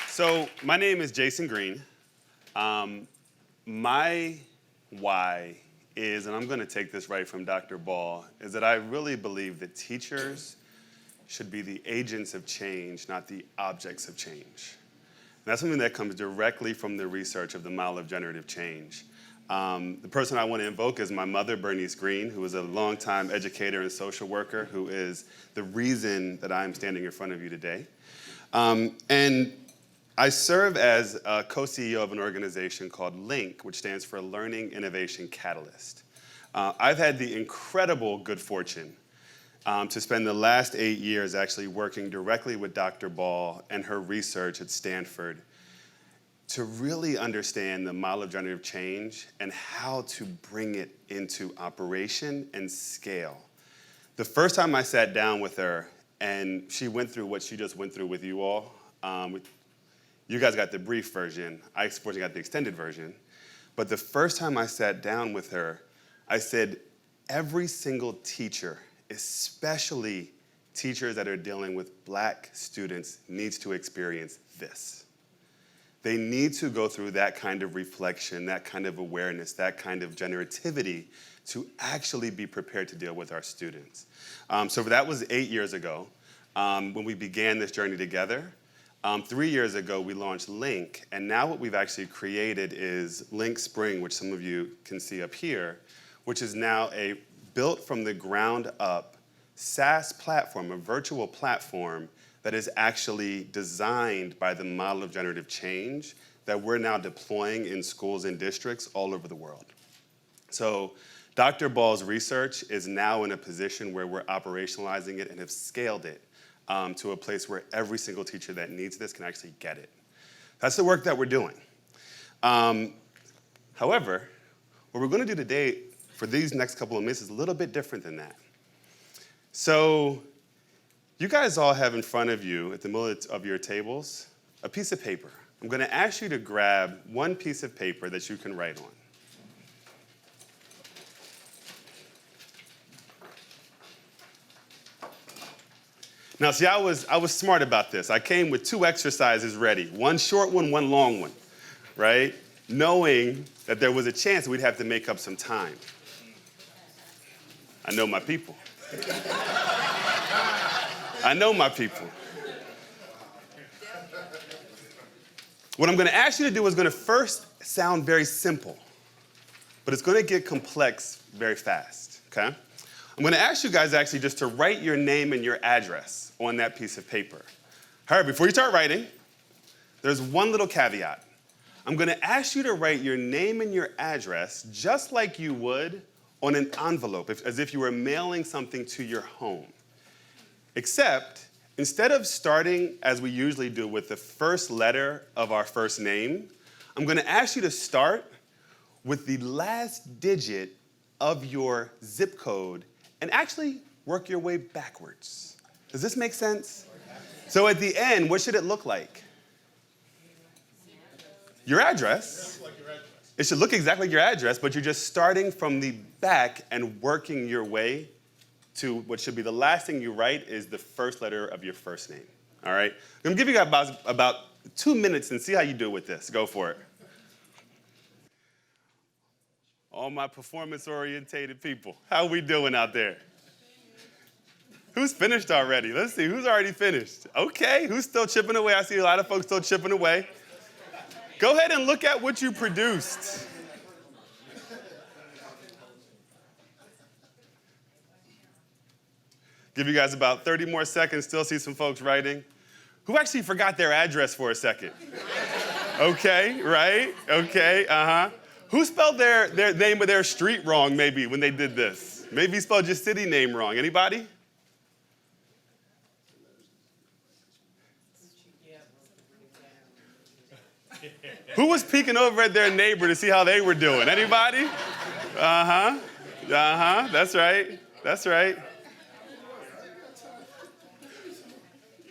So my name is Jason Green. My why is, and I'm going to take this right from Dr. Ball, is that I really believe that teachers should be the agents of change, not the objects of change. And that's something that comes directly from the research of the model of generative change. The person I want to invoke is my mother, Bernice Green, who is a longtime educator and social worker, who is the reason that I'm standing in front of you today. And I serve as a co-CEO of an organization called LINC, which stands for Learning Innovation Catalyst. I've had the incredible good fortune to spend the last 8 years actually working directly with Dr. Ball and her research at Stanford to really understand the model of generative change and how to bring it into operation and scale. The first time I sat down with her and she went through what she just went through with you all, you guys got the brief version. I unfortunately got the extended version. But the first time I sat down with her, I said, every single teacher, especially teachers that are dealing with Black students, needs to experience this. They need to go through that kind of reflection, that kind of awareness, that kind of generativity to actually be prepared to deal with our students. So that was 8 years ago when we began this journey together. 3 years ago, we launched LINC, and now what we've actually created is LINC Spring, which some of you can see up here, which is now a built from the ground up SaaS platform, a virtual platform that is actually designed by the model of generative change that we're now deploying in schools and districts all over the world. So Dr. Ball's research is now in a position where we're operationalizing it and have scaled it to a place where every single teacher that needs this can actually get it. That's the work that we're doing. However, what we're going to do today for these next couple of minutes is a little bit different than that. So you guys all have in front of you, at the middle of your tables, a piece of paper. I'm going to ask you to grab one piece of paper that you can write on. Now, see, I was smart about this. I came with 2 exercises ready, one short one long one, right? Knowing that there was a chance we'd have to make up some time. I know my people. I know my people. What I'm going to ask you to do is going to first sound very simple, but it's going to get complex very fast, okay? I'm going to ask you guys actually just to write your name and your address on that piece of paper. However, before you start writing, there's one little caveat. I'm going to ask you to write your name and your address just like you would on an envelope, as if you were mailing something to your home. Except, instead of starting, as we usually do, with the first letter of our first name, I'm going to ask you to start with the last digit of your zip code and actually work your way backwards. Does this make sense? So at the end, what should it look like? Your address. It should look exactly like your address, but you're just starting from the back and working your way to what should be the last thing you write is the first letter of your first name. All right? I'm going to give you guys about 2 minutes and see how you do with this. Go for it. All my performance-orientated people, how we doing out there? Who's finished already? Let's see, who's already finished? Okay, who's still chipping away? I see a lot of folks still chipping away. Go ahead and look at what you produced. Give you guys about 30 more seconds, still see some folks writing. Who actually forgot their address for a second? Okay, right? Okay, Who spelled their name of their street wrong maybe when they did this? Maybe spelled your city name wrong. Anybody? Who was peeking over at their neighbor to see how they were doing? Anybody? That's right. That's right.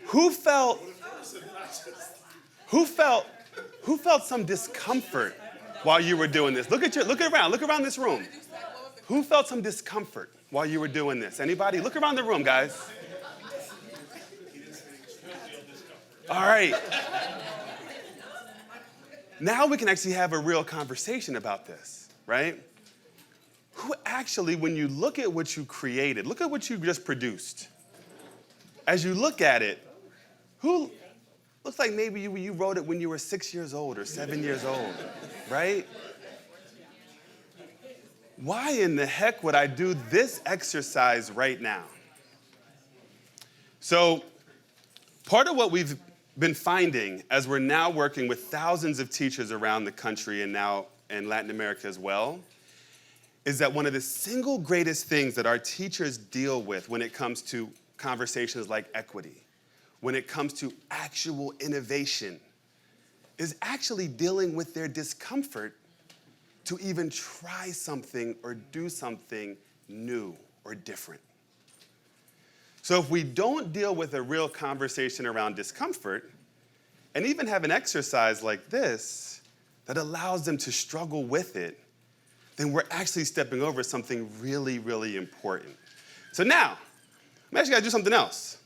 Who felt some discomfort while you were doing this? Look around this room. Who felt some discomfort? while you were doing this? Anybody? Look around the room, guys. All right. Now we can actually have a real conversation about this, right? Who actually, when you look at what you created, look at what you just produced. As you look at it, who looks like maybe you wrote it when you were 6 years old or 7 years old, right? Why in the heck would I do this exercise right now? So part of what we've been finding as we're now working with thousands of teachers around the country and now in Latin America as well, is that one of the single greatest things that our teachers deal with when it comes to conversations like equity, when it comes to actual innovation, is actually dealing with their discomfort to even try something or do something new or different. So if we don't deal with a real conversation around discomfort, and even have an exercise like this that allows them to struggle with it, then we're actually stepping over something really, really important. So now, I'm actually gonna do something else.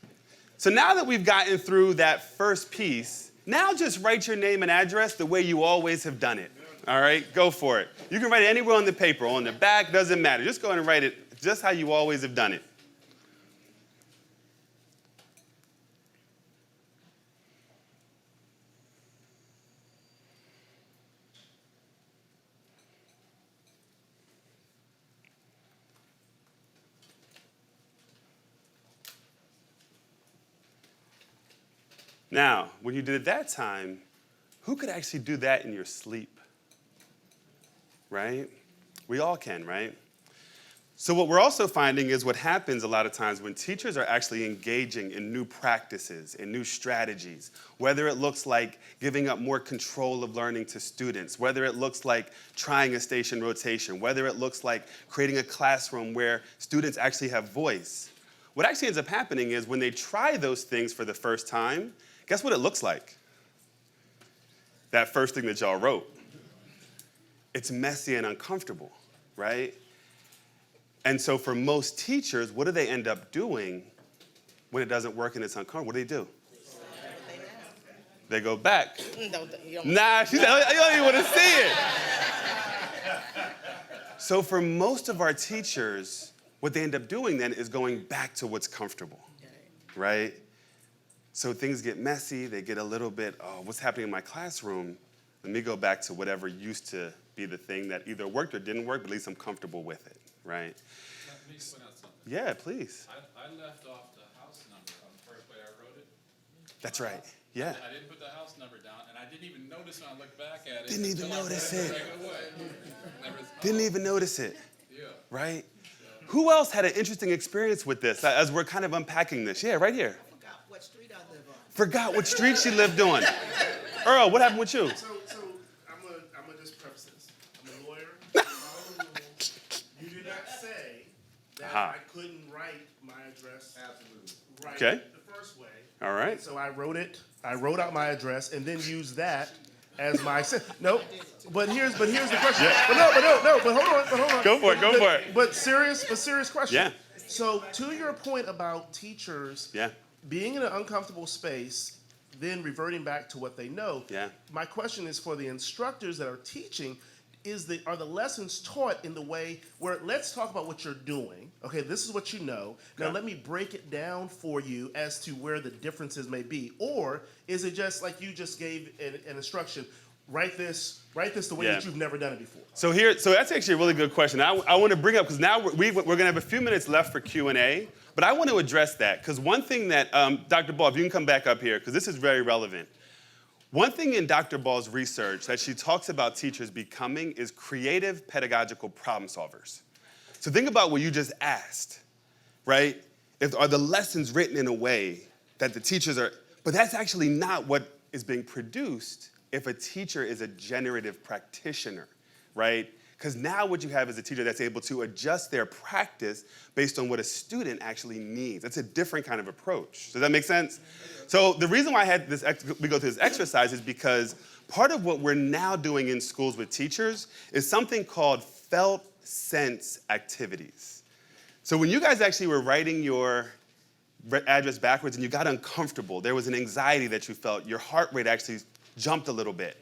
So now that we've gotten through that first piece, now just write your name and address the way you always have done it. All right, go for it. You can write it anywhere on the paper, on the back, doesn't matter. Just go ahead and write it just how you always have done it. Now, when you did it that time, who could actually do that in your sleep? Right? We all can, right? So what we're also finding is what happens a lot of times when teachers are actually engaging in new practices and new strategies, whether it looks like giving up more control of learning to students, whether it looks like trying a station rotation, whether it looks like creating a classroom where students actually have voice. What actually ends up happening is when they try those things for the first time, guess what it looks like? That first thing that y'all wrote. It's messy and uncomfortable, right? And so for most teachers, what do they end up doing when it doesn't work and it's uncomfortable? What do? They go back. Nah, she said, you don't even want to see it. So for most of our teachers, what they end up doing then is going back to what's comfortable, right? So things get messy, they get a little bit, oh, what's happening in my classroom? Let me go back to whatever used to be the thing that either worked or didn't work, but at least I'm comfortable with it, right? Let me point out something. Yeah, please. I left off the house number on the first way I wrote it. That's right, yeah. I didn't put the house number down, and I didn't even notice when I looked back at it. Didn't even notice it. Didn't even notice it, Yeah. right? Who else had an interesting experience with this as we're kind of unpacking this? Yeah, right here. Forgot what street I live on. Forgot what street she lived on. Earl, what happened with you? So I'm gonna just preface this. I'm a lawyer. You did not say that I couldn't write my address right the first way. All right. So I wrote it. I wrote out my address and then used that as my nope. But here's the question. Yeah. But hold on. Go for it. But serious question. Yeah. So to your point about teachers Yeah. being in an uncomfortable space, then reverting back to what they know. Yeah. My question is for the instructors that are teaching, are the lessons taught in the way where let's talk about what you're doing. Okay, this is what you know. Now let me break it down for you as to where the differences may be. Or is it just like you just gave an instruction, write this the way that you've never done it before? So that's actually a really good question. I want to bring up, because now we're going to have a few minutes left for Q&A, but I want to address that, because one thing that, Dr. Ball, if you can come back up here, because this is very relevant. One thing in Dr. Ball's research that she talks about teachers becoming is creative pedagogical problem solvers. So think about what you just asked, right? Are the lessons written in a way that the teachers are, but that's actually not what is being produced if a teacher is a generative practitioner, right? Because now what you have is a teacher that's able to adjust their practice based on what a student actually needs. That's a different kind of approach. Does that make sense? So the reason why we go through this exercise is because part of what we're now doing in schools with teachers is something called felt sense activities. So when you guys actually were writing your address backwards and you got uncomfortable, there was an anxiety that you felt, your heart rate actually jumped a little bit.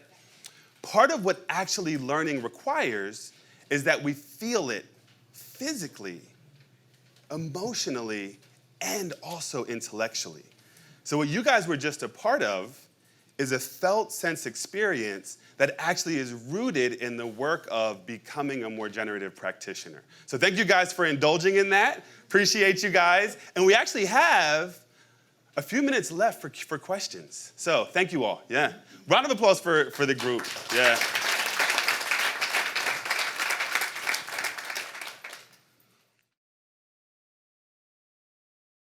Part of what actually learning requires is that we feel it physically, emotionally, and also intellectually. So what you guys were just a part of is a felt sense experience that actually is rooted in the work of becoming a more generative practitioner. So thank you guys for indulging in that. Appreciate you guys. And we actually have a few minutes left for questions. So thank you all. Yeah. Round of applause for the group. Yeah.